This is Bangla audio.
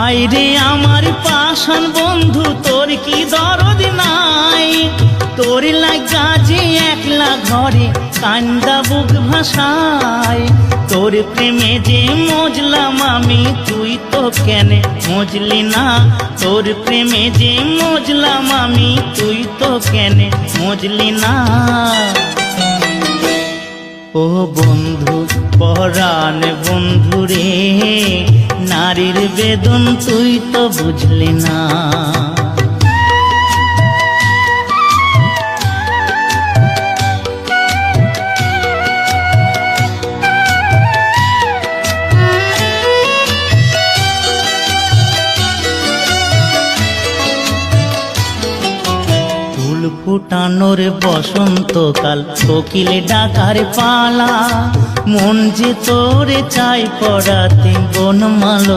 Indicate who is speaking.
Speaker 1: হায়রে আমার পাষাণ বন্ধু, তোর কি দরদ নাই? তোর লাগা যে একলা ঘরে কান্দা বুক ভাষায়। তোর প্রেমে যে মজলাম আমি, তুই তো কেনে মজলি না? তোর প্রেমে যে মজলাম আমি, তুই তো কেনে মজলি না? ও বন্ধু পরাণ বন্ধু রে, নারীর বেদন তুই তো বুঝলি না। ফুল ফুটানোর বসন্তকাল, কোকিল ডাকার পালা, মন যে তোরে চাই পড়াতে বনমাল